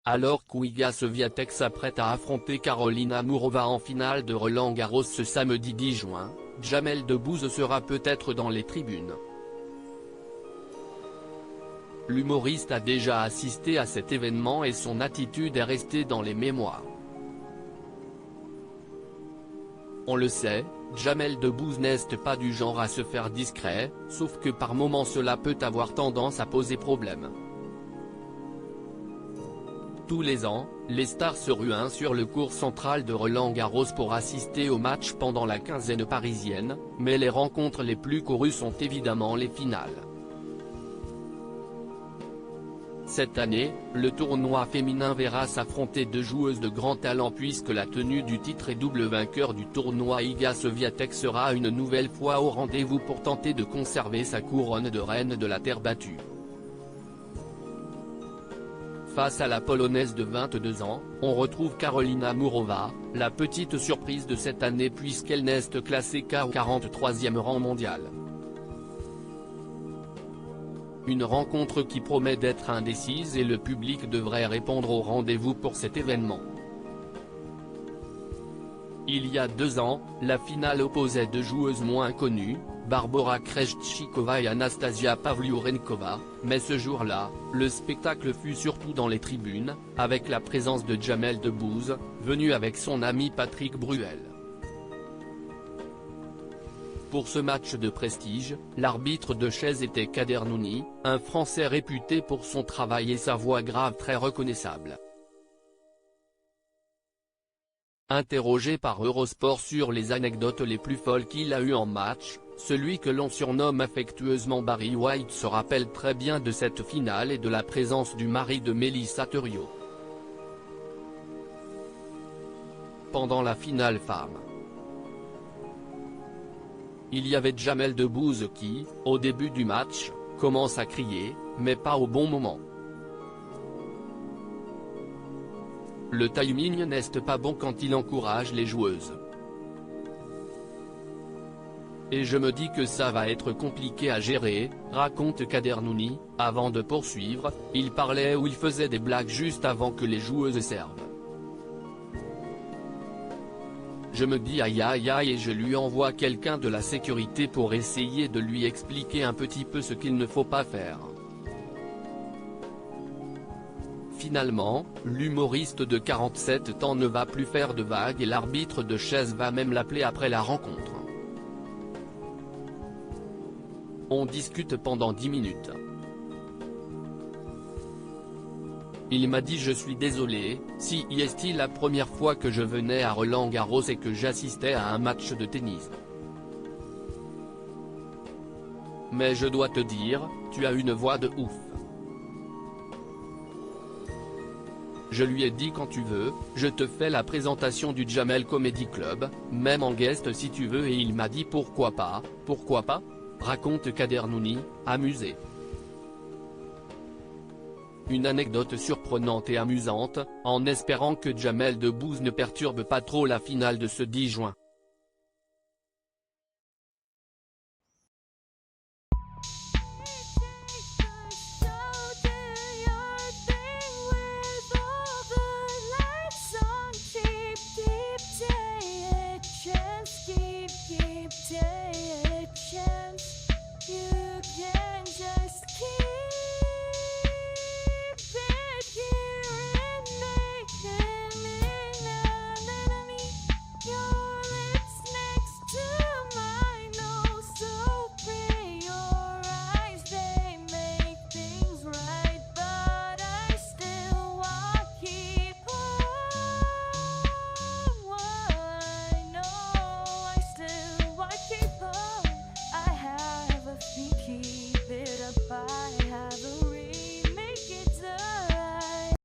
Alors qu'Iga Swiatek s'apprête à affronter Karolina Murova en finale de Roland-Garros ce samedi 10 juin, Jamel Debbouze sera peut-être dans les tribunes. L'humoriste a déjà assisté à cet événement et son attitude est restée dans les mémoires. On le sait, Jamel Debbouze n'est pas du genre à se faire discret, sauf que par moments cela peut avoir tendance à poser problème. Tous les ans, les stars se ruent sur le court central de Roland-Garros pour assister au match pendant la quinzaine parisienne, mais les rencontres les plus courues sont évidemment les finales. Cette année, le tournoi féminin verra s'affronter deux joueuses de grand talent puisque la tenue du titre et double vainqueur du tournoi Iga Swiatek sera une nouvelle fois au rendez-vous pour tenter de conserver sa couronne de reine de la terre battue. Face à la Polonaise de 22 ans, on retrouve Karolina Murova, la petite surprise de cette année puisqu'elle n'est classée qu'au 43e rang mondial. Une rencontre qui promet d'être indécise et le public devrait répondre au rendez-vous pour cet événement. Il y a 2 ans, la finale opposait deux joueuses moins connues, Barbora Krejcikova et Anastasia Pavlyuchenkova, mais ce jour-là, le spectacle fut surtout dans les tribunes, avec la présence de Jamel Debbouze, venu avec son ami Patrick Bruel. Pour ce match de prestige, l'arbitre de chaise était Kader Nouni, un Français réputé pour son travail et sa voix grave très reconnaissable. Interrogé par Eurosport sur les anecdotes les plus folles qu'il a eues en match, celui que l'on surnomme affectueusement Barry White se rappelle très bien de cette finale et de la présence du mari de Mélissa Theriot. Pendant la finale femme, il y avait Jamel Debbouze qui, au début du match, commence à crier, mais pas au bon moment. Le timing n'est pas bon quand il encourage les joueuses. Et je me dis que ça va être compliqué à gérer, raconte Kader Nouni, avant de poursuivre, il parlait ou il faisait des blagues juste avant que les joueuses servent. Je me dis aïe aïe aïe et je lui envoie quelqu'un de la sécurité pour essayer de lui expliquer un petit peu ce qu'il ne faut pas faire. Finalement, l'humoriste de 47 ans ne va plus faire de vagues et l'arbitre de chaise va même l'appeler après la rencontre. On discute pendant 10 minutes. Il m'a dit je suis désolé, si est la première fois que je venais à Roland-Garros et que j'assistais à un match de tennis. Mais je dois te dire, tu as une voix de ouf. Je lui ai dit quand tu veux, je te fais la présentation du Jamel Comedy Club, même en guest si tu veux et il m'a dit pourquoi pas, raconte Kader Nouni, amusé. Une anecdote surprenante et amusante, en espérant que Jamel Debbouze ne perturbe pas trop la finale de ce 10 juin. You